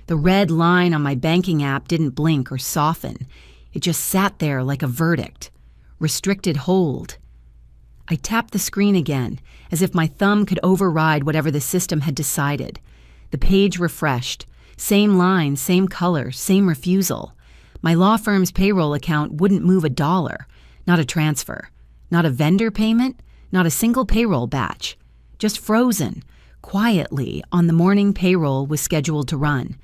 The red line on my banking app didn't blink or soften. It just sat there like a verdict. Restricted hold. I tapped the screen again, as if my thumb could override whatever the system had decided. The page refreshed. Same line, same color, same refusal. My law firm's payroll account wouldn't move $1. Not a transfer. Not a vendor payment. Not a single payroll batch. Just frozen. Quietly, on the morning payroll was scheduled to run.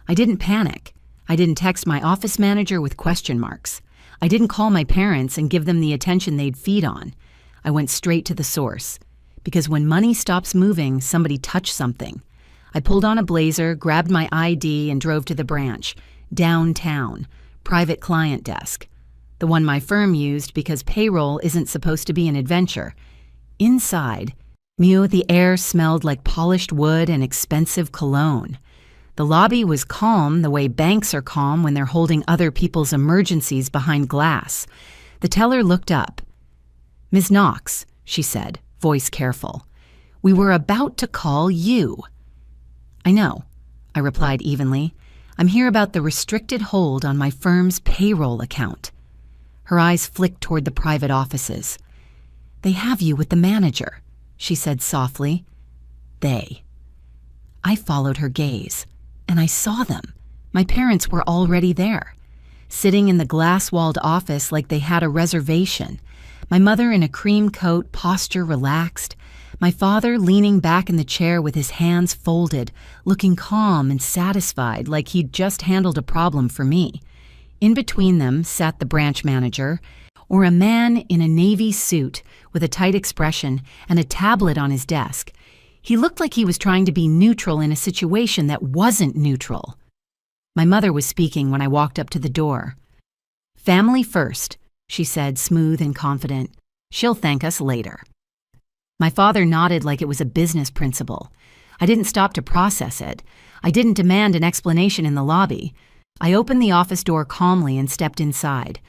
I didn't panic. I didn't text my office manager with question marks. I didn't call my parents and give them the attention they'd feed on. I went straight to the source. Because when money stops moving, somebody touched something. I pulled on a blazer, grabbed my ID, and drove to the branch. Downtown. Private client desk. The one my firm used because payroll isn't supposed to be an adventure. Inside, the air smelled like polished wood and expensive cologne. The lobby was calm the way banks are calm when they're holding other people's emergencies behind glass. The teller looked up. "Ms. Knox," she said, voice careful, "we were about to call you." "I know," I replied evenly. "I'm here about the restricted hold on my firm's payroll account." Her eyes flicked toward the private offices. "They have you with the manager," she said softly. "They." I followed her gaze, and I saw them. My parents were already there, sitting in the glass-walled office like they had a reservation. My mother in a cream coat, posture relaxed. My father leaning back in the chair with his hands folded, looking calm and satisfied like he'd just handled a problem for me. In between them sat the branch manager, or a man in a navy suit with a tight expression and a tablet on his desk. He looked like he was trying to be neutral in a situation that wasn't neutral. My mother was speaking when I walked up to the door. "Family first," she said, smooth and confident. "She'll thank us later." My father nodded like it was a business principle. I didn't stop to process it. I didn't demand an explanation in the lobby. I opened the office door calmly and stepped inside.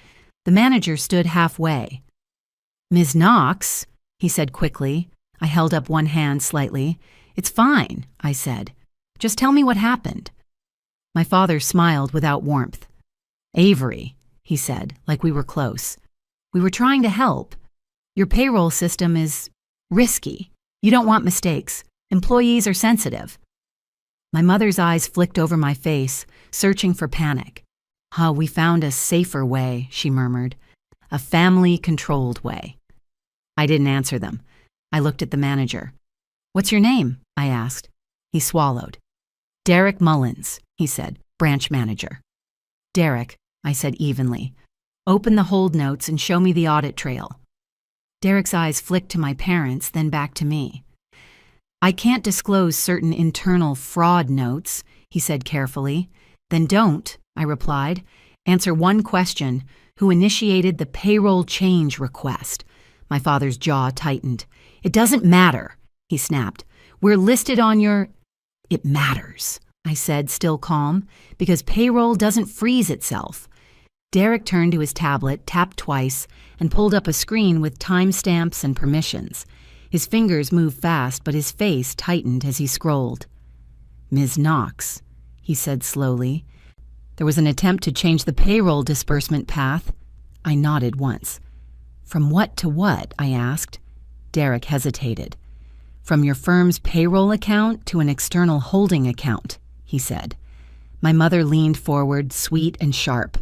The manager stood halfway. "Ms. Knox," he said quickly. I held up one hand slightly. "It's fine," I said. "Just tell me what happened." My father smiled without warmth. "Avery," he said, like we were close. "We were trying to help. Your payroll system is risky. You don't want mistakes. Employees are sensitive." My mother's eyes flicked over my face, searching for panic. "We found a safer way," she murmured. "A family-controlled way." I didn't answer them. I looked at the manager. "What's your name?" I asked. He swallowed. "Derek Mullins," he said, branch manager. "Derek," I said evenly. "Open the hold notes and show me the audit trail." Derek's eyes flicked to my parents, then back to me. "I can't disclose certain internal fraud notes," he said carefully. "Then don't," I replied. "Answer one question. Who initiated the payroll change request?" My father's jaw tightened. "It doesn't matter," he snapped. "We're listed on your—" "It matters," I said, still calm, "because payroll doesn't freeze itself." Derek turned to his tablet, tapped twice, and pulled up a screen with timestamps and permissions. His fingers moved fast, but his face tightened as he scrolled. "Ms. Knox," he said slowly. "There was an attempt to change the payroll disbursement path." I nodded once. "From what to what?" I asked. Derek hesitated. "From your firm's payroll account to an external holding account," he said. My mother leaned forward, sweet and sharp.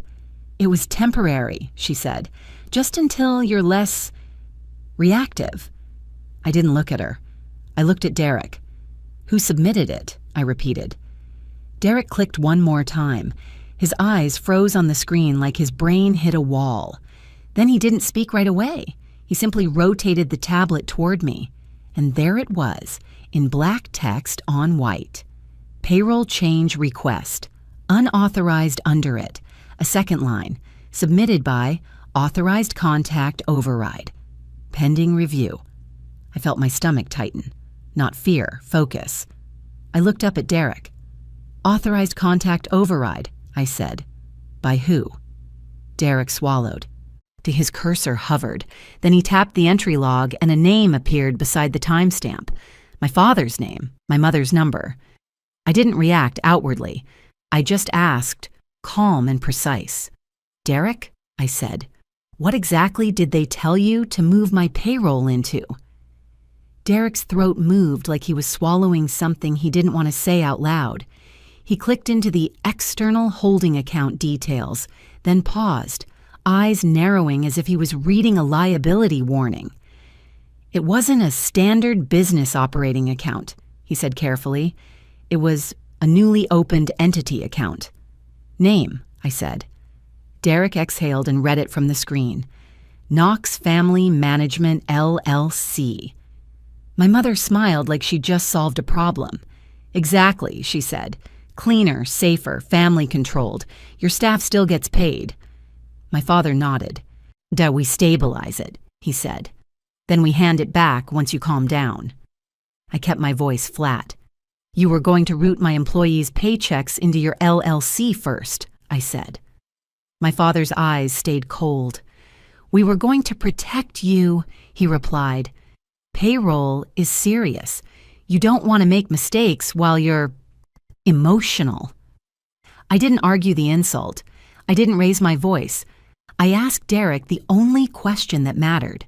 "It was temporary," she said, "just until you're less reactive." I didn't look at her. I looked at Derek. "Who submitted it?" I repeated. Derek clicked one more time. His eyes froze on the screen like his brain hit a wall. Then he didn't speak right away. He simply rotated the tablet toward me. And there it was, in black text on white. Payroll change request. Unauthorized under it. A second line. Submitted by authorized contact override. Pending review. I felt my stomach tighten. Not fear, focus. I looked up at Derek. "Authorized contact override," I said. "By who?" Derek swallowed. His cursor hovered. Then he tapped the entry log and a name appeared beside the timestamp. My father's name, my mother's number. I didn't react outwardly. I just asked, calm and precise. Derek, I said, what exactly did they tell you to move my payroll into? Derek's throat moved like he was swallowing something he didn't want to say out loud. He clicked into the external holding account details, then paused, eyes narrowing as if he was reading a liability warning. It wasn't a standard business operating account, he said carefully. It was a newly opened entity account. Name, I said. Derek exhaled and read it from the screen. Knox Family Management, LLC. My mother smiled like she'd just solved a problem. Exactly, she said. Cleaner, safer, family-controlled. Your staff still gets paid. My father nodded. "Do we stabilize it?" he said. "Then we hand it back once you calm down." I kept my voice flat. "You were going to route my employees' paychecks into your LLC first," I said. My father's eyes stayed cold. "We were going to protect you," he replied. "Payroll is serious. You don't want to make mistakes while you're emotional." I didn't argue the insult. I didn't raise my voice. I asked Derek the only question that mattered.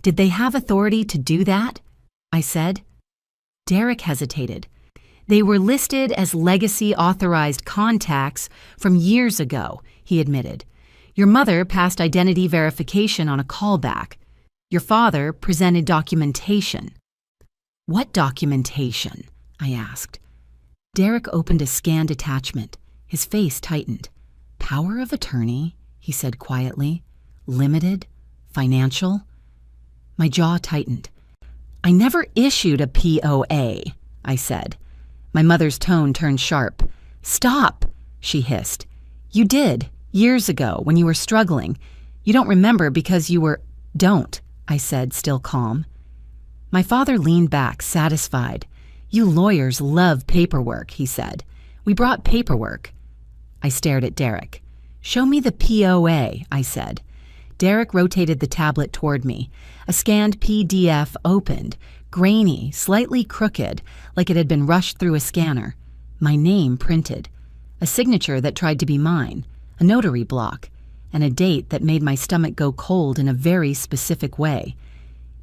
"Did they have authority to do that?" I said. Derek hesitated. "They were listed as legacy authorized contacts from years ago," he admitted. "Your mother passed identity verification on a callback. Your father presented documentation." "What documentation?" I asked. Derek opened a scanned attachment. His face tightened. "Power of attorney," he said quietly. "Limited? Financial?" My jaw tightened. "I never issued a POA," I said. My mother's tone turned sharp. "Stop," she hissed. "You did, years ago, when you were struggling. You don't remember because you were—" "Don't," I said, still calm. My father leaned back, satisfied. "You lawyers love paperwork," he said. "We brought paperwork." I stared at Derek. "Show me the POA," I said. Derek rotated the tablet toward me. A scanned PDF opened, grainy, slightly crooked, like it had been rushed through a scanner. My name printed. A signature that tried to be mine, a notary block, and a date that made my stomach go cold in a very specific way.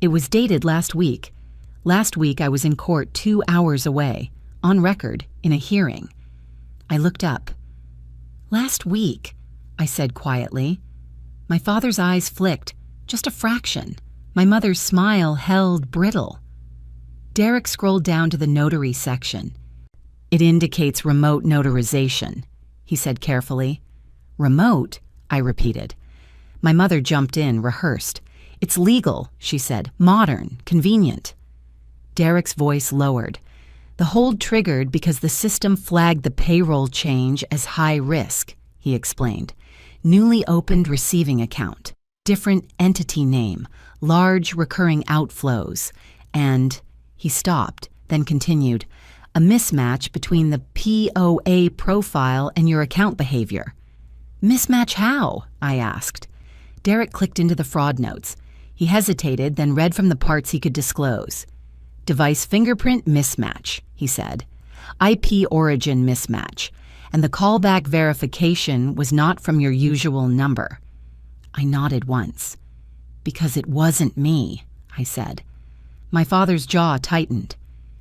It was dated last week. Last week I was in court 2 hours away, on record, in a hearing. I looked up. "Last week," I said quietly. My father's eyes flicked, just a fraction. My mother's smile held brittle. Derek scrolled down to the notary section. "It indicates remote notarization," he said carefully. "Remote?" I repeated. My mother jumped in, rehearsed. "It's legal," she said. "Modern, convenient." Derek's voice lowered. "The hold triggered because the system flagged the payroll change as high risk," he explained. "Newly opened receiving account, different entity name, large recurring outflows, and—" he stopped, then continued, "a mismatch between the POA profile and your account behavior." "Mismatch how?" I asked. Derek clicked into the fraud notes. He hesitated, then read from the parts he could disclose. "Device fingerprint mismatch," he said. "IP origin mismatch. And the callback verification was not from your usual number." I nodded once. "Because it wasn't me," I said. My father's jaw tightened.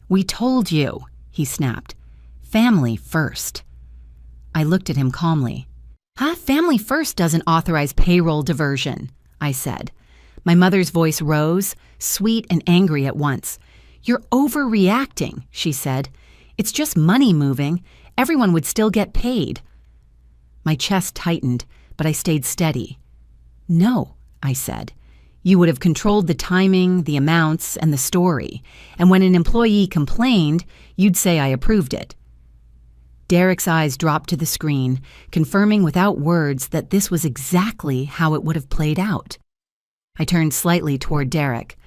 "We told you," he snapped. "Family first." I looked at him calmly. "Family first doesn't authorize payroll diversion," I said. My mother's voice rose, sweet and angry at once. "You're overreacting," she said. "It's just money moving. Everyone would still get paid." My chest tightened, but I stayed steady. "No," I said. "You would have controlled the timing, the amounts, and the story. And when an employee complained, you'd say I approved it." Derek's eyes dropped to the screen, confirming without words that this was exactly how it would have played out. I turned slightly toward Derek.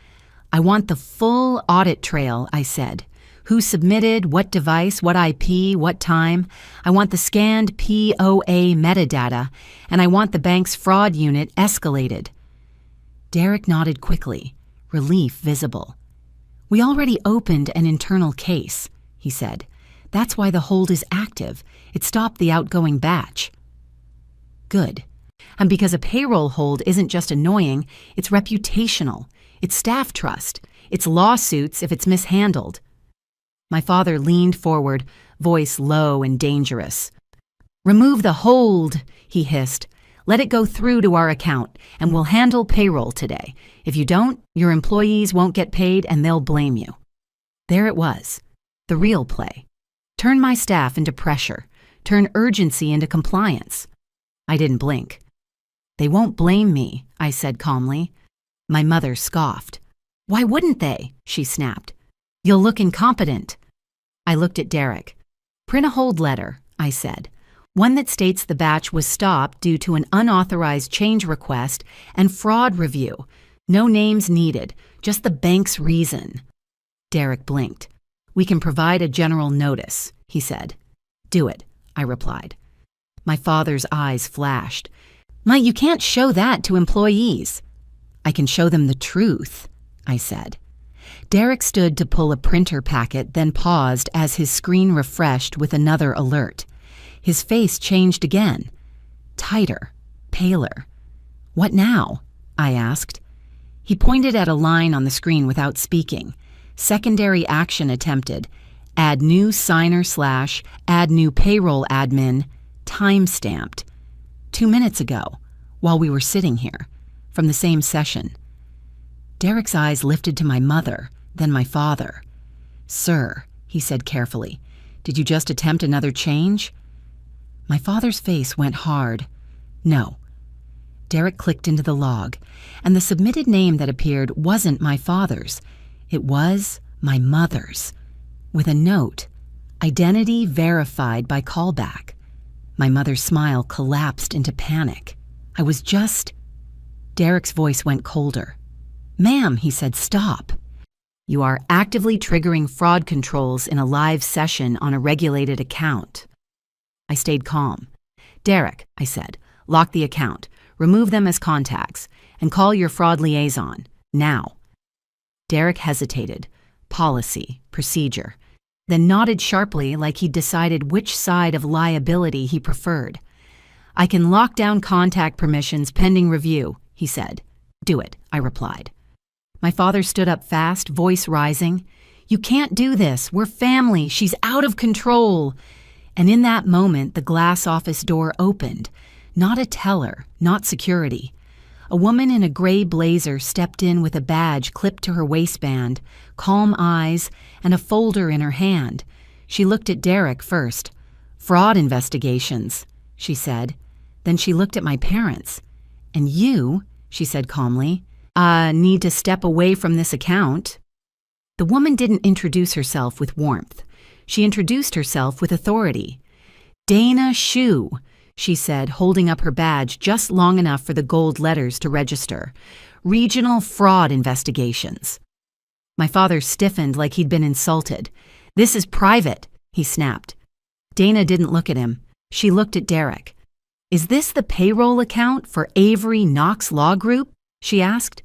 "I want the full audit trail," I said. "Who submitted, what device, what IP, what time. I want the scanned POA metadata, and I want the bank's fraud unit escalated." Derek nodded quickly, relief visible. "We already opened an internal case," he said. That's why the hold is active. It stopped the outgoing batch. Good. And because a payroll hold isn't just annoying, it's reputational. It's staff trust. It's lawsuits if it's mishandled. My father leaned forward, voice low and dangerous. "Remove the hold," he hissed. "Let it go through to our account, and we'll handle payroll today. If you don't, your employees won't get paid and they'll blame you." There it was, the real play. Turn my staff into pressure. Turn urgency into compliance. I didn't blink. "They won't blame me," I said calmly. My mother scoffed. "Why wouldn't they?" she snapped. "You'll look incompetent." I looked at Derek. "Print a hold letter," I said. "One that states the batch was stopped due to an unauthorized change request and fraud review. No names needed, just the bank's reason." Derek blinked. "We can provide a general notice," he said. "Do it," I replied. My father's eyes flashed. You can't show that to employees." "I can show them the truth," I said. Derek stood to pull a printer packet, then paused as his screen refreshed with another alert. His face changed again. Tighter, paler. "What now?" I asked. He pointed at a line on the screen without speaking. Secondary action attempted. Add new signer / add new payroll admin, time-stamped. 2 minutes ago, while we were sitting here, from the same session. Derek's eyes lifted to my mother, then my father. "Sir," he said carefully, "did you just attempt another change?" My father's face went hard. "No." Derek clicked into the log, and the submitted name that appeared wasn't my father's. It was my mother's, with a note, "Identity verified by callback." My mother's smile collapsed into panic. I was just... Derek's voice went colder. "Ma'am," he said, "stop. You are actively triggering fraud controls in a live session on a regulated account." I stayed calm. "Derek," I said, "lock the account, remove them as contacts, and call your fraud liaison, now." Derek hesitated. Policy, procedure. Then nodded sharply like he'd decided which side of liability he preferred. "I can lock down contact permissions pending review," he said. "Do it," I replied. My father stood up fast, voice rising. "You can't do this. We're family. She's out of control." And in that moment, the glass office door opened. Not a teller, not security. A woman in a gray blazer stepped in with a badge clipped to her waistband, calm eyes, and a folder in her hand. She looked at Derek first. "Fraud investigations," she said. Then she looked at my parents. "And you," she said calmly, "need to step away from this account." The woman didn't introduce herself with warmth. She introduced herself with authority. "Dana Shu," she said, holding up her badge just long enough for the gold letters to register. "Regional Fraud Investigations." My father stiffened like he'd been insulted. "This is private," he snapped. Dana didn't look at him. She looked at Derek. "Is this the payroll account for Avery Knox Law Group?" she asked.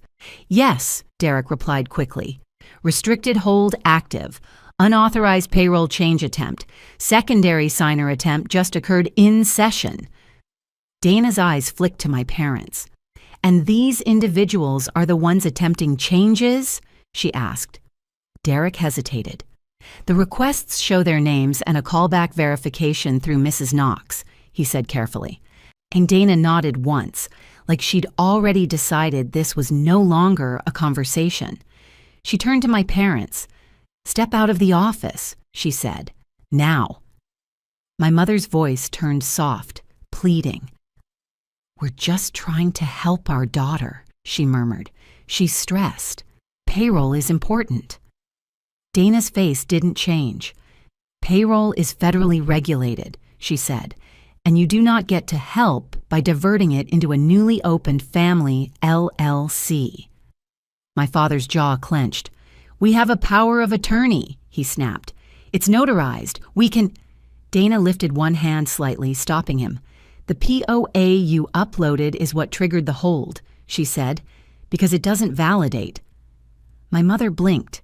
"Yes," Derek replied quickly. "Restricted hold active. Unauthorized payroll change attempt. Secondary signer attempt just occurred in session." Dana's eyes flicked to my parents. "And these individuals are the ones attempting changes?" she asked. Derek hesitated. "The requests show their names and a callback verification through Mrs. Knox," he said carefully. And Dana nodded once, like she'd already decided this was no longer a conversation. She turned to my parents. "Step out of the office," she said. "Now." My mother's voice turned soft, pleading. "We're just trying to help our daughter," she murmured. "She's stressed. Payroll is important." Dana's face didn't change. "Payroll is federally regulated," she said, "and you do not get to help by diverting it into a newly opened family LLC." My father's jaw clenched. "We have a power of attorney," he snapped. "It's notarized. We can—" Dana lifted one hand slightly, stopping him. "The POA you uploaded is what triggered the hold," she said, "because it doesn't validate." My mother blinked.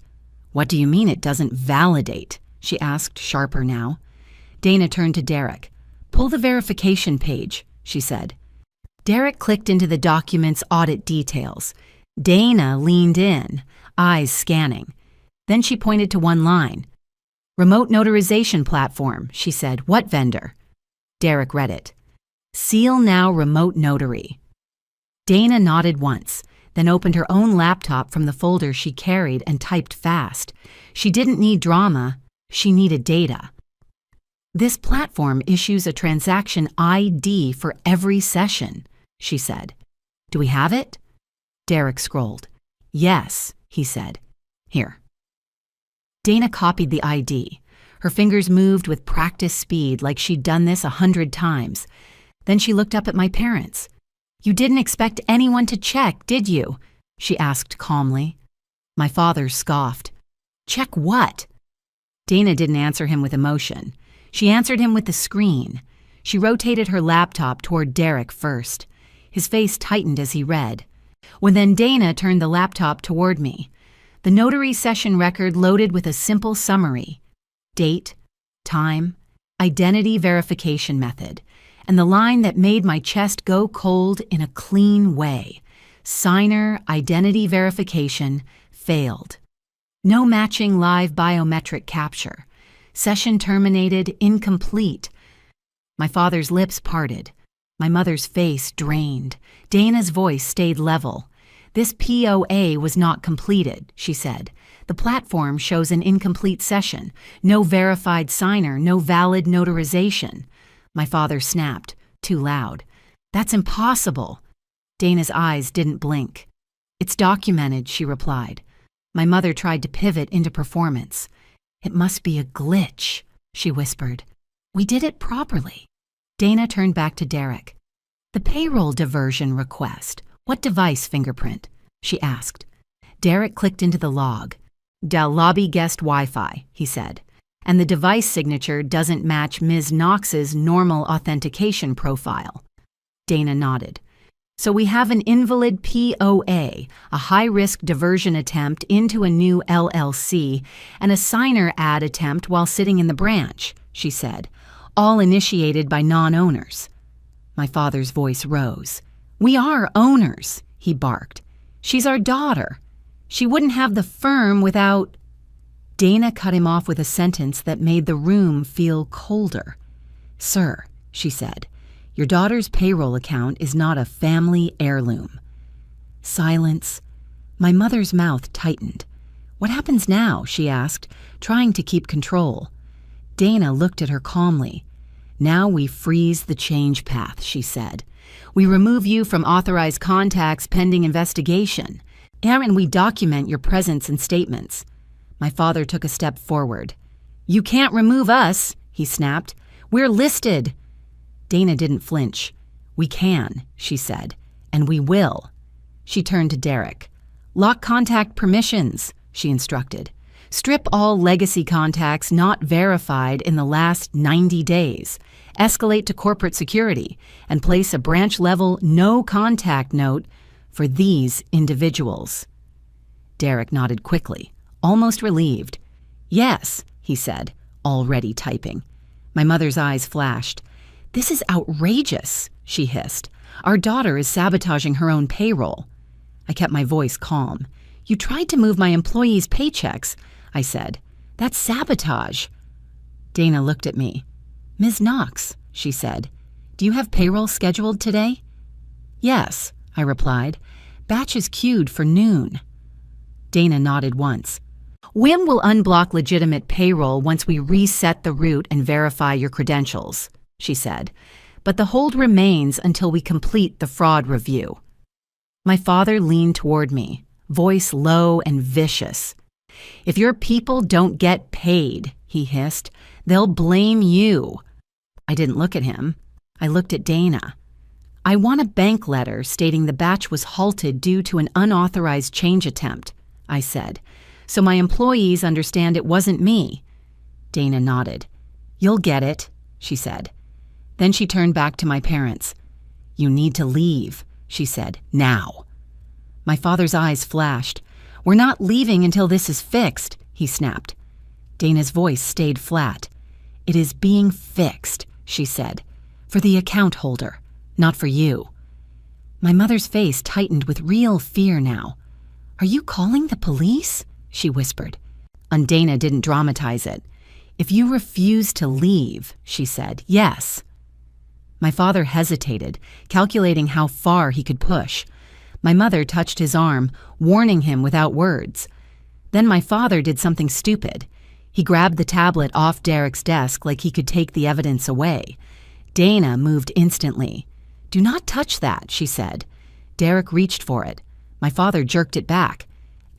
"What do you mean it doesn't validate?" she asked, sharper now. Dana turned to Derek. Pull the verification page, she said. Derek clicked into the document's audit details. Dana leaned in, eyes scanning. Then she pointed to one line. Remote notarization platform, she said. What vendor? Derek read it. Seal Now Remote Notary. Dana nodded once, then opened her own laptop from the folder she carried and typed fast. She didn't need drama, she needed data. This platform issues a transaction ID for every session, she said. Do we have it? Derek scrolled. Yes, he said. Here. Dana copied the ID. Her fingers moved with practice speed like she'd done this 100 times. Then she looked up at my parents. You didn't expect anyone to check, did you? She asked calmly. My father scoffed. Check what? Dana didn't answer him with emotion. She answered him with the screen. She rotated her laptop toward Derek first. His face tightened as he read. Then Dana turned the laptop toward me. The notary session record loaded with a simple summary. Date, time, identity verification method, and the line that made my chest go cold in a clean way. Signer identity verification failed. No matching live biometric capture. Session terminated, incomplete. My father's lips parted. My mother's face drained. Dana's voice stayed level. This POA was not completed, she said. The platform shows an incomplete session. No verified signer, no valid notarization. My father snapped, too loud. That's impossible. Dana's eyes didn't blink. It's documented, she replied. My mother tried to pivot into performance. It must be a glitch, she whispered. We did it properly. Dana turned back to Derek. The payroll diversion request. What device fingerprint? She asked. Derek clicked into the log. Dell lobby guest Wi-Fi, he said. And the device signature doesn't match Ms. Knox's normal authentication profile. Dana nodded. So we have an invalid POA, a high-risk diversion attempt into a new LLC, and a signer ad attempt while sitting in the branch, she said, all initiated by non-owners. My father's voice rose. We are owners, he barked. She's our daughter. She wouldn't have the firm without... Dana cut him off with a sentence that made the room feel colder. Sir, she said, your daughter's payroll account is not a family heirloom. Silence. My mother's mouth tightened. What happens now? She asked, trying to keep control. Dana looked at her calmly. Now we freeze the change path, she said. We remove you from authorized contacts pending investigation. And we document your presence and statements. My father took a step forward. You can't remove us, he snapped. We're listed. Dana didn't flinch. We can, she said, and we will. She turned to Derek. Lock contact permissions, she instructed. Strip all legacy contacts not verified in the last 90 days. Escalate to corporate security and place a branch-level no-contact note for these individuals. Derek nodded quickly, almost relieved. Yes, he said, already typing. My mother's eyes flashed. This is outrageous, she hissed. Our daughter is sabotaging her own payroll. I kept my voice calm. You tried to move my employees' paychecks, I said. That's sabotage. Dana looked at me. Ms. Knox, she said, do you have payroll scheduled today? Yes, I replied. Batch is queued for noon. Dana nodded once. WIM will unblock legitimate payroll once we reset the route and verify your credentials, she said. But the hold remains until we complete the fraud review. My father leaned toward me, voice low and vicious. If your people don't get paid, he hissed, they'll blame you. I didn't look at him. I looked at Dana. I want a bank letter stating the batch was halted due to an unauthorized change attempt, I said, so my employees understand it wasn't me. Dana nodded. You'll get it, she said. Then she turned back to my parents. You need to leave, she said, now. My father's eyes flashed. We're not leaving until this is fixed, he snapped. Dana's voice stayed flat. "It is being fixed," she said. "For the account holder, not for you." My mother's face tightened with real fear now. "Are you calling the police?" she whispered. And Dana didn't dramatize it. "If you refuse to leave," she said, "yes." My father hesitated, calculating how far he could push. My mother touched his arm, warning him without words. Then my father did something stupid. He grabbed the tablet off Derek's desk like he could take the evidence away. Dana moved instantly. "Do not touch that," she said. Derek reached for it. My father jerked it back.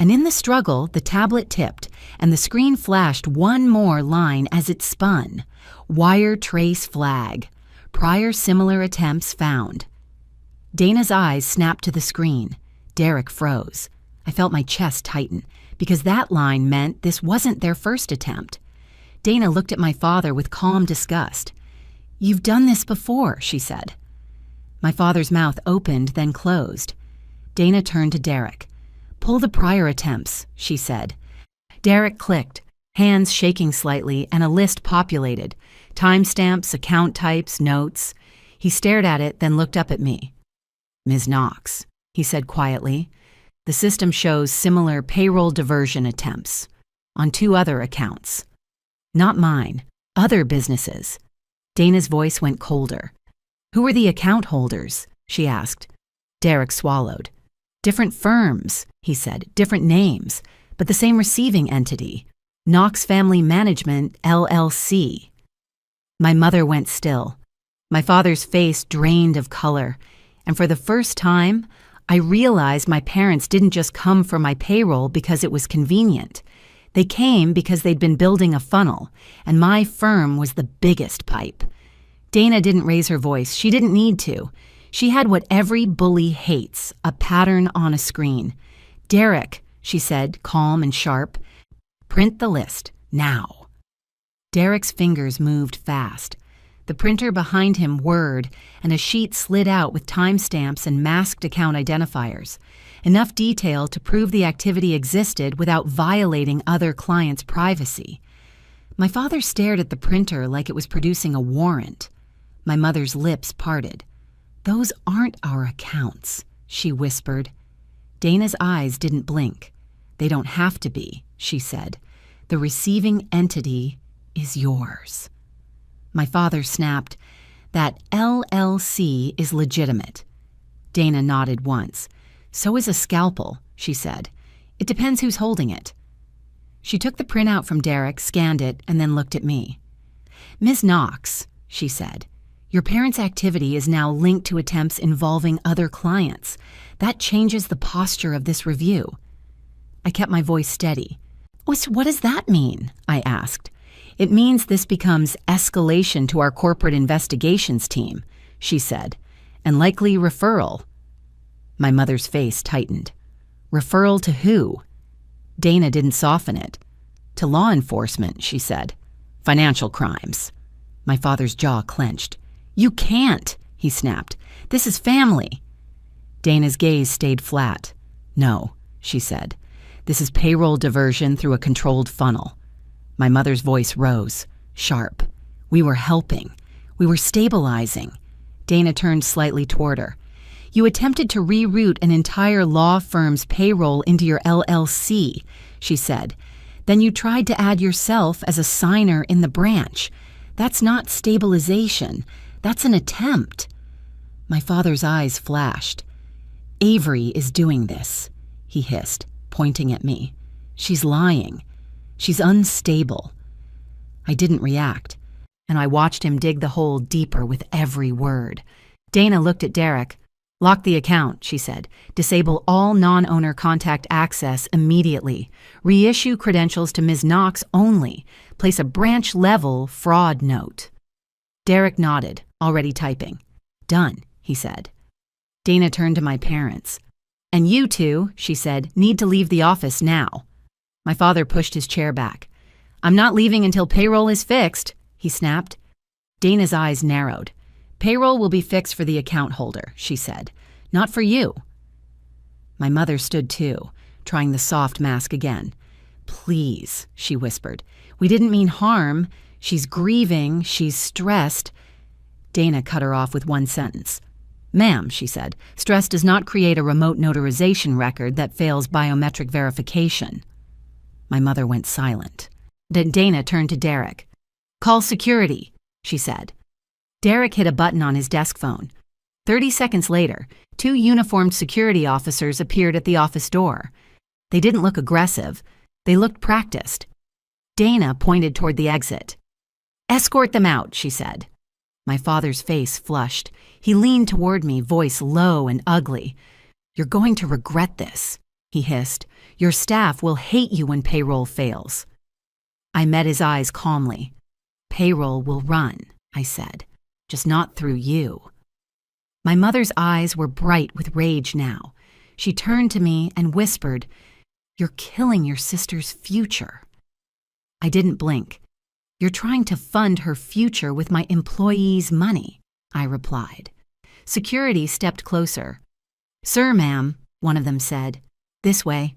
And in the struggle, the tablet tipped, and the screen flashed one more line as it spun. "Wire trace flag. Prior similar attempts found." Dana's eyes snapped to the screen. Derek froze. I felt my chest tighten, because that line meant this wasn't their first attempt. Dana looked at my father with calm disgust. "You've done this before," she said. My father's mouth opened, then closed. Dana turned to Derek. "Pull the prior attempts," she said. Derek clicked, hands shaking slightly, and a list populated. Timestamps, account types, notes. He stared at it, then looked up at me. "Ms. Knox," he said quietly, "the system shows similar payroll diversion attempts on 2 other accounts. Not mine, other businesses." Dana's voice went colder. "Who are the account holders?" she asked. Derek swallowed. "Different firms," he said, "different names, but the same receiving entity. Knox Family Management, LLC. My mother went still. My father's face drained of color, and for the first time, I realized my parents didn't just come for my payroll because it was convenient. They came because they'd been building a funnel, and my firm was the biggest pipe. Dana didn't raise her voice. She didn't need to. She had what every bully hates, a pattern on a screen. "Derek," she said, calm and sharp, "print the list, now." Derek's fingers moved fast. The printer behind him whirred, and a sheet slid out with timestamps and masked account identifiers, enough detail to prove the activity existed without violating other clients' privacy. My father stared at the printer like it was producing a warrant. My mother's lips parted. "Those aren't our accounts," she whispered. Dana's eyes didn't blink. "They don't have to be," she said. "The receiving entity is yours." My father snapped, "That LLC is legitimate." Dana nodded once. "So is a scalpel," she said. "It depends who's holding it." She took the printout from Derek, scanned it, and then looked at me. "Ms. Knox," she said, "your parents' activity is now linked to attempts involving other clients. That changes the posture of this review." I kept my voice steady. "What does that mean?" I asked. "It means this becomes escalation to our corporate investigations team," she said, "and likely referral." My mother's face tightened. "Referral to who?" Dana didn't soften it. "To law enforcement," she said. "Financial crimes." My father's jaw clenched. "You can't," he snapped. "This is family." Dana's gaze stayed flat. "No," she said. "This is payroll diversion through a controlled funnel." My mother's voice rose, sharp. "We were helping. We were stabilizing." Dana turned slightly toward her. "You attempted to reroute an entire law firm's payroll into your LLC," she said. "Then you tried to add yourself as a signer in the branch. That's not stabilization. That's an attempt." My father's eyes flashed. "Avery is doing this," he hissed, pointing at me. "She's lying. She's unstable." I didn't react, and I watched him dig the hole deeper with every word. Dana looked at Derek. "Lock the account," she said. "Disable all non-owner contact access immediately. Reissue credentials to Ms. Knox only. Place a branch-level fraud note." Derek nodded, already typing. "Done," he said. Dana turned to my parents. "And you two," she said, "need to leave the office now." My father pushed his chair back. "I'm not leaving until payroll is fixed," he snapped. Dana's eyes narrowed. "Payroll will be fixed for the account holder," she said. "Not for you." My mother stood too, trying the soft mask again. Please, she whispered. We didn't mean harm. She's grieving. She's stressed. Dana cut her off with one sentence. Ma'am, she said, stress does not create a remote notarization record that fails biometric verification. My mother went silent. Then Dana turned to Derek. Call security, she said. Derek hit a button on his desk phone. 30 seconds later, 2 uniformed security officers appeared at the office door. They didn't look aggressive. They looked practiced. Dana pointed toward the exit. Escort them out, she said. My father's face flushed. He leaned toward me, voice low and ugly. You're going to regret this, he hissed. Your staff will hate you when payroll fails. I met his eyes calmly. Payroll will run, I said, just not through you. My mother's eyes were bright with rage now. She turned to me and whispered, You're killing your sister's future. I didn't blink. You're trying to fund her future with my employees' money, I replied. Security stepped closer. Sir, ma'am, one of them said. This way.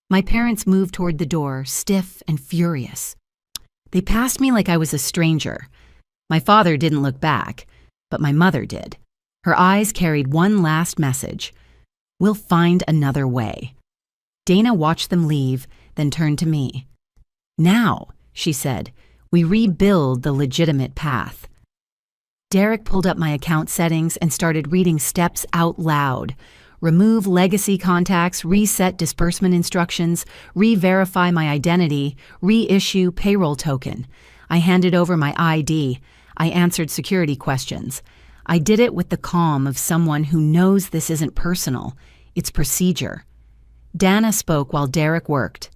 My parents moved toward the door, stiff and furious. They passed me like I was a stranger. My father didn't look back, but my mother did. Her eyes carried one last message. We'll find another way. Dana watched them leave, then turned to me. Now, she said, we rebuild the legitimate path. Derek pulled up my account settings and started reading steps out loud. Remove legacy contacts, reset disbursement instructions, re-verify my identity, reissue payroll token. I handed over my ID. I answered security questions. I did it with the calm of someone who knows this isn't personal. It's procedure. Dana spoke while Derek worked.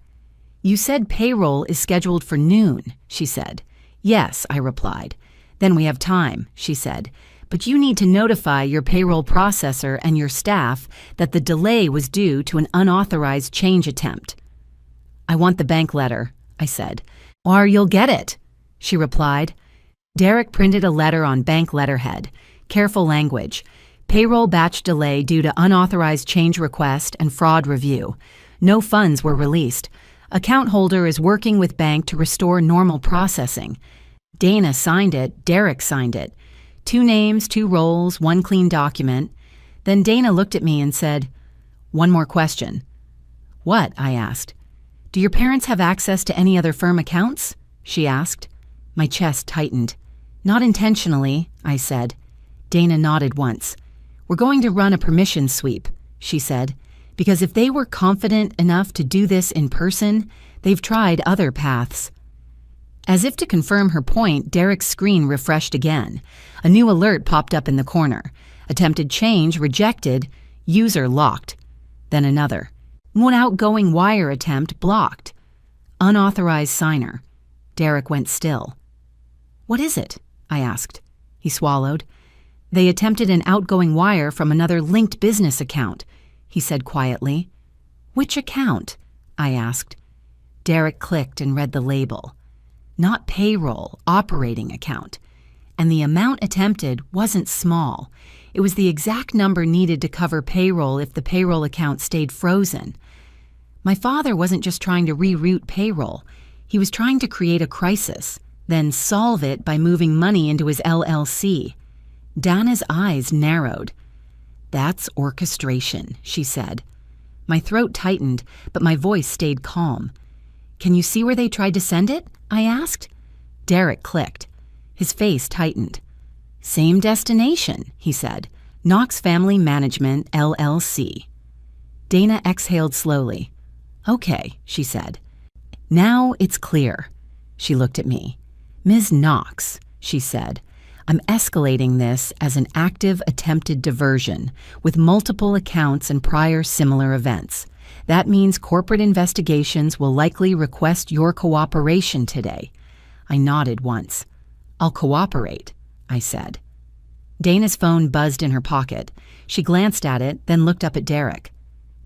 You said payroll is scheduled for noon, she said. Yes, I replied. Then we have time, she said. But you need to notify your payroll processor and your staff that the delay was due to an unauthorized change attempt. I want the bank letter, I said. Or you'll get it, she replied. Derek printed a letter on bank letterhead. Careful language. Payroll batch delay due to unauthorized change request and fraud review. No funds were released. Account holder is working with bank to restore normal processing. Dana signed it, Derek signed it. 2 names, 2 roles, 1 clean document. Then Dana looked at me and said, One more question. What? I asked. Do your parents have access to any other firm accounts? She asked. My chest tightened. Not intentionally, I said. Dana nodded once. We're going to run a permission sweep, she said, because if they were confident enough to do this in person, they've tried other paths. As if to confirm her point, Derek's screen refreshed again. A new alert popped up in the corner. Attempted change rejected, user locked. Then another. One outgoing wire attempt blocked. Unauthorized signer. Derek went still. What is it? I asked. He swallowed. They attempted an outgoing wire from another linked business account, he said quietly. Which account? I asked. Derek clicked and read the label. Not payroll, operating account. And the amount attempted wasn't small. It was the exact number needed to cover payroll if the payroll account stayed frozen. My father wasn't just trying to reroute payroll. He was trying to create a crisis, then solve it by moving money into his LLC. Dana's eyes narrowed. That's orchestration, she said. My throat tightened, but my voice stayed calm. Can you see where they tried to send it? I asked. Derek clicked. His face tightened. Same destination, he said. Knox Family Management, LLC. Dana exhaled slowly. Okay, she said. Now it's clear. She looked at me. Ms. Knox, she said, I'm escalating this as an active attempted diversion with multiple accounts and prior similar events. That means corporate investigations will likely request your cooperation today. I nodded once. I'll cooperate, I said. Dana's phone buzzed in her pocket. She glanced at it, then looked up at Derek.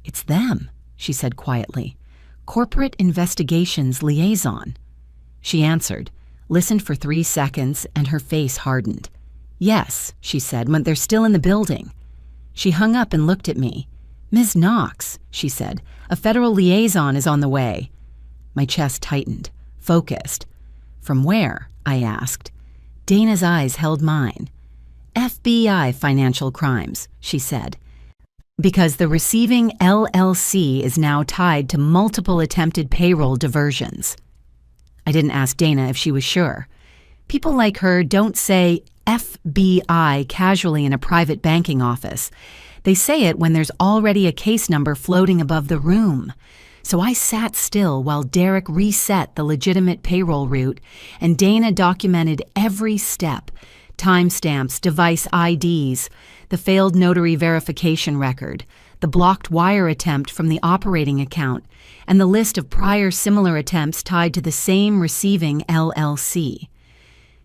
It's them, she said quietly. Corporate Investigations Liaison. She answered, listened for 3 seconds, and her face hardened. Yes, she said, when they're still in the building. She hung up and looked at me. Ms. Knox, she said, a federal liaison is on the way. My chest tightened, focused. From where? I asked. Dana's eyes held mine. FBI financial crimes, she said. Because the receiving LLC is now tied to multiple attempted payroll diversions. I didn't ask Dana if she was sure. People like her don't say FBI casually in a private banking office. They say it when there's already a case number floating above the room. So I sat still while Derek reset the legitimate payroll route, and Dana documented every step: timestamps, device IDs, the failed notary verification record, the blocked wire attempt from the operating account, and the list of prior similar attempts tied to the same receiving LLC.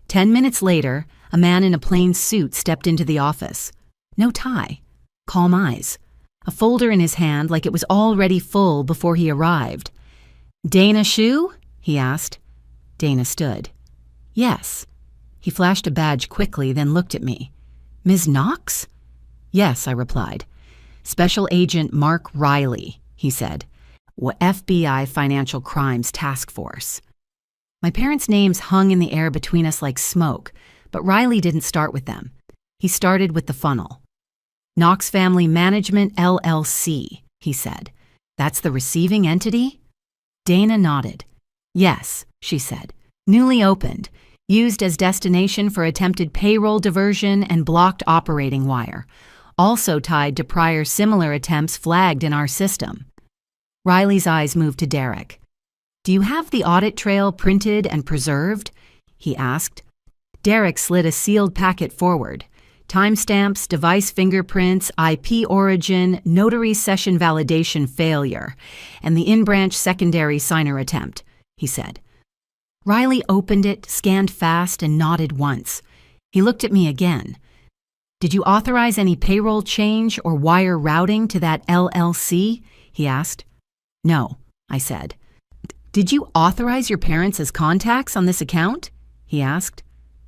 10 minutes later, a man in a plain suit stepped into the office. No tie. Calm eyes. A folder in his hand like it was already full before he arrived. "Dana Shu?" he asked. Dana stood. "Yes." He flashed a badge quickly, then looked at me. "Ms. Knox?" "Yes," I replied. "Special Agent Mark Riley," he said. "FBI Financial Crimes Task Force." My parents' names hung in the air between us like smoke, but Riley didn't start with them. He started with the funnel. "Knox Family Management LLC," he said. "That's the receiving entity?" Dana nodded. "Yes," she said. "Newly opened. Used as destination for attempted payroll diversion and blocked operating wire. Also tied to prior similar attempts flagged in our system." Riley's eyes moved to Derek. "Do you have the audit trail printed and preserved?" he asked. Derek slid a sealed packet forward. "Timestamps, device fingerprints, IP origin, notary session validation failure, and the in-branch secondary signer attempt," he said. Riley opened it, scanned fast, and nodded once. He looked at me again. "Did you authorize any payroll change or wire routing to that LLC?" he asked. "No," I said. "Did you authorize your parents as contacts on this account?" he asked.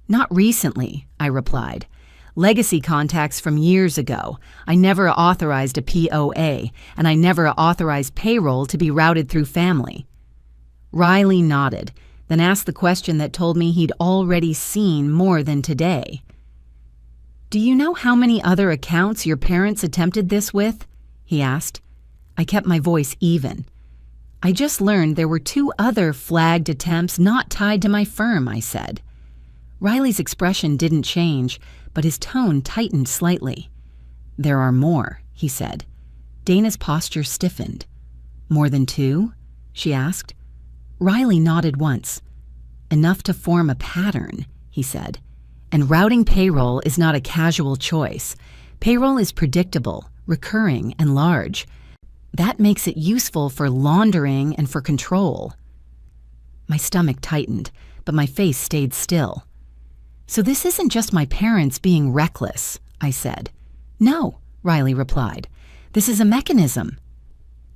"Not recently," I replied. "Legacy contacts from years ago. I never authorized a POA, and I never authorized payroll to be routed through family." Riley nodded, then asked the question that told me he'd already seen more than today. "Do you know how many other accounts your parents attempted this with?" he asked. I kept my voice even. "I just learned there were 2 other flagged attempts not tied to my firm," I said. Riley's expression didn't change, but his tone tightened slightly. "There are more," he said. Dana's posture stiffened. "More than 2?" she asked. Riley nodded once. "Enough to form a pattern," he said. "And routing payroll is not a casual choice. Payroll is predictable, recurring, and large. That makes it useful for laundering and for control." My stomach tightened, but my face stayed still. "So this isn't just my parents being reckless," I said. "No," Riley replied. "This is a mechanism."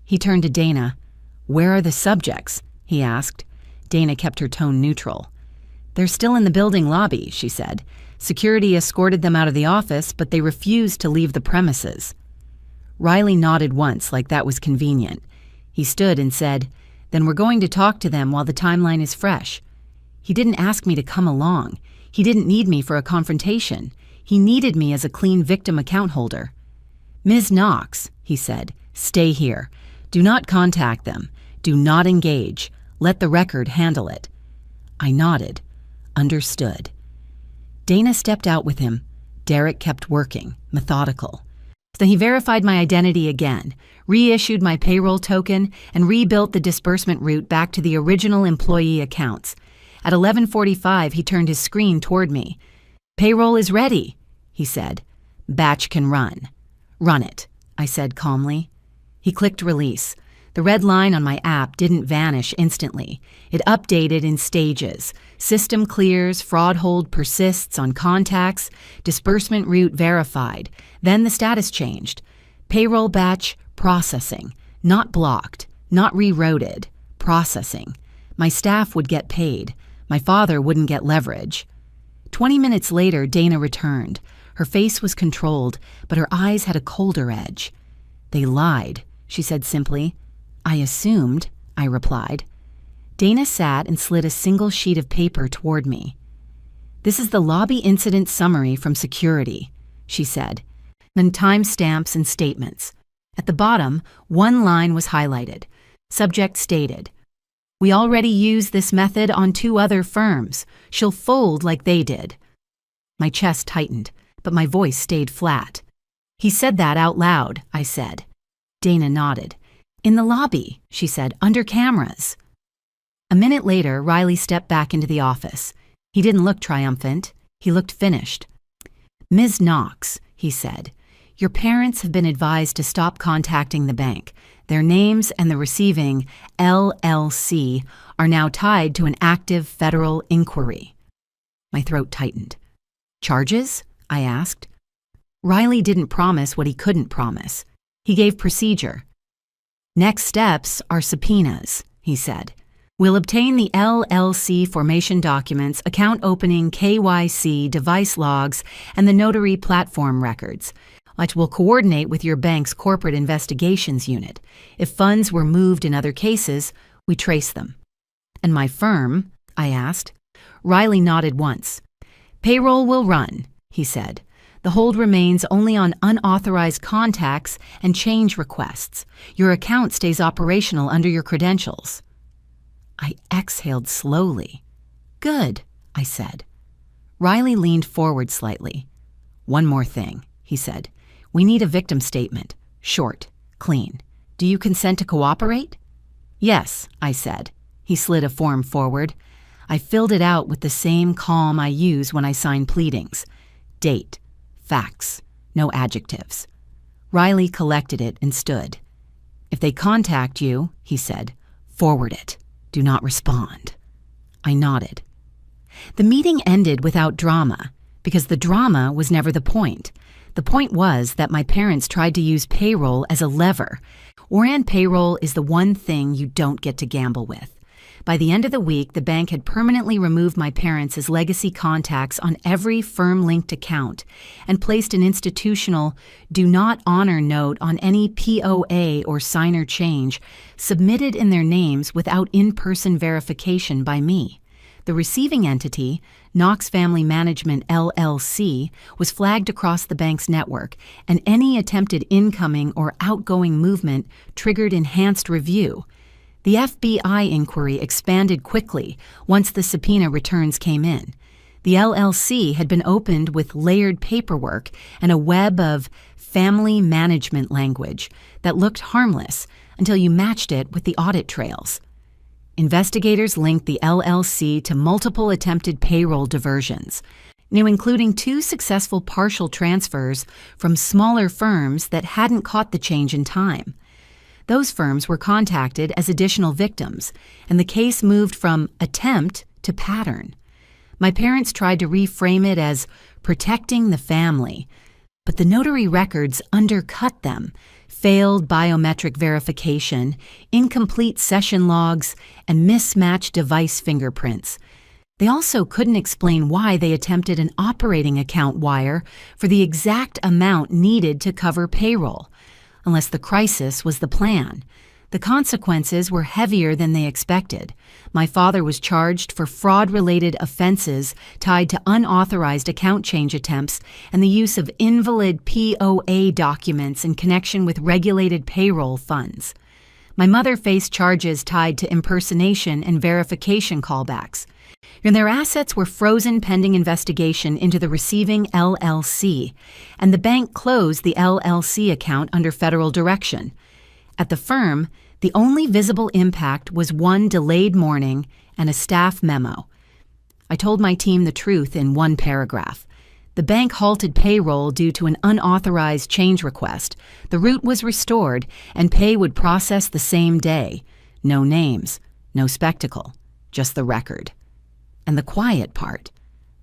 He turned to Dana. "Where are the subjects?" he asked. Dana kept her tone neutral. "They're still in the building lobby," she said. "Security escorted them out of the office, but they refused to leave the premises." Riley nodded once, like that was convenient. He stood and said, "Then we're going to talk to them while the timeline is fresh." He didn't ask me to come along. He didn't need me for a confrontation. He needed me as a clean victim account holder. "Ms. Knox," he said, "stay here. Do not contact them. Do not engage. Let the record handle it." I nodded. Understood. Dana stepped out with him. Derek kept working, methodical. Then he verified my identity again, reissued my payroll token, and rebuilt the disbursement route back to the original employee accounts. At 11:45, he turned his screen toward me. "Payroll is ready," he said. "Batch can run." "Run it," I said calmly. He clicked release. The red line on my app didn't vanish instantly. It updated in stages. System clears, fraud hold persists on contacts, disbursement route verified. Then the status changed. Payroll batch processing. Not blocked, not rerouted. Processing. My staff would get paid. My father wouldn't get leverage. 20 minutes later, Dana returned. Her face was controlled, but her eyes had a colder edge. "They lied," she said simply. "I assumed," I replied. Dana sat and slid a single sheet of paper toward me. "This is the lobby incident summary from security," she said, then timestamps and statements. At the bottom, one line was highlighted. Subject stated, "We already use this method on 2 other firms. She'll fold like they did." My chest tightened, but my voice stayed flat. "He said that out loud," I said. Dana nodded. "In the lobby," she said, "under cameras." A minute later, Riley stepped back into the office. He didn't look triumphant. He looked finished. "Ms. Knox," he said, "your parents have been advised to stop contacting the bank. Their names and the receiving LLC are now tied to an active federal inquiry." My throat tightened. "Charges?" I asked. Riley didn't promise what he couldn't promise. He gave procedure. "Next steps are subpoenas," he said. "We'll obtain the LLC formation documents, account opening, KYC, device logs, and the notary platform records. Which will coordinate with your bank's corporate investigations unit. If funds were moved in other cases, we trace them." "And my firm?" I asked. Riley nodded once. "Payroll will run," he said. "The hold remains only on unauthorized contacts and change requests. Your account stays operational under your credentials." I exhaled slowly. "Good," I said. Riley leaned forward slightly. "One more thing," he said. "We need a victim statement. Short, clean. Do you consent to cooperate?" "Yes," I said. He slid a form forward. I filled it out with the same calm I use when I sign pleadings. Date, facts, no adjectives. Riley collected it and stood. "If they contact you," he said, "forward it. Do not respond." I nodded. The meeting ended without drama, because the drama was never the point. The point was that my parents tried to use payroll as a lever. Orion Payroll is the one thing you don't get to gamble with. By the end of the week, the bank had permanently removed my parents as legacy contacts on every firm-linked account and placed an institutional "do not honor" note on any POA or signer change submitted in their names without in-person verification by me. The receiving entity, Knox Family Management LLC, was flagged across the bank's network, and any attempted incoming or outgoing movement triggered enhanced review. The FBI inquiry expanded quickly once the subpoena returns came in. The LLC had been opened with layered paperwork and a web of family management language that looked harmless until you matched it with the audit trails. Investigators linked the LLC to multiple attempted payroll diversions, including 2 successful partial transfers from smaller firms that hadn't caught the change in time. Those firms were contacted as additional victims, and the case moved from attempt to pattern. My parents tried to reframe it as protecting the family, but the notary records undercut them. Failed biometric verification, incomplete session logs, and mismatched device fingerprints. They also couldn't explain why they attempted an operating account wire for the exact amount needed to cover payroll, unless the crisis was the plan. The consequences were heavier than they expected. My father was charged for fraud-related offenses tied to unauthorized account change attempts and the use of invalid POA documents in connection with regulated payroll funds. My mother faced charges tied to impersonation and verification callbacks. And their assets were frozen pending investigation into the receiving LLC, and the bank closed the LLC account under federal direction. At the firm, the only visible impact was one delayed morning and a staff memo. I told my team the truth in one paragraph. The bank halted payroll due to an unauthorized change request. The route was restored, and pay would process the same day. No names, no spectacle, just the record. And the quiet part,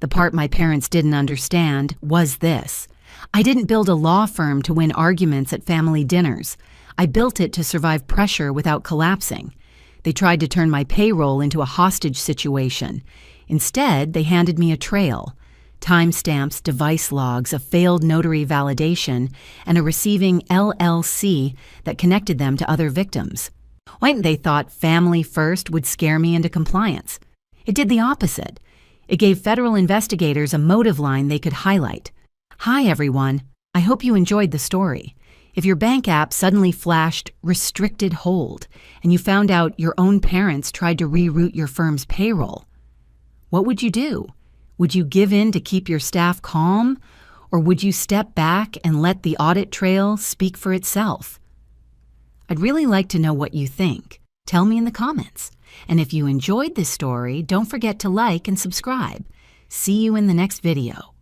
the part my parents didn't understand, was this. I didn't build a law firm to win arguments at family dinners. I built it to survive pressure without collapsing. They tried to turn my payroll into a hostage situation. Instead, they handed me a trail. Timestamps, device logs, a failed notary validation, and a receiving LLC that connected them to other victims. Why, they thought family first would scare me into compliance. It did the opposite. It gave federal investigators a motive line they could highlight. Hi, everyone. I hope you enjoyed the story. If your bank app suddenly flashed restricted hold and you found out your own parents tried to reroute your firm's payroll, what would you do? Would you give in to keep your staff calm? Or would you step back and let the audit trail speak for itself? I'd really like to know what you think. Tell me in the comments. And if you enjoyed this story, don't forget to like and subscribe. See you in the next video.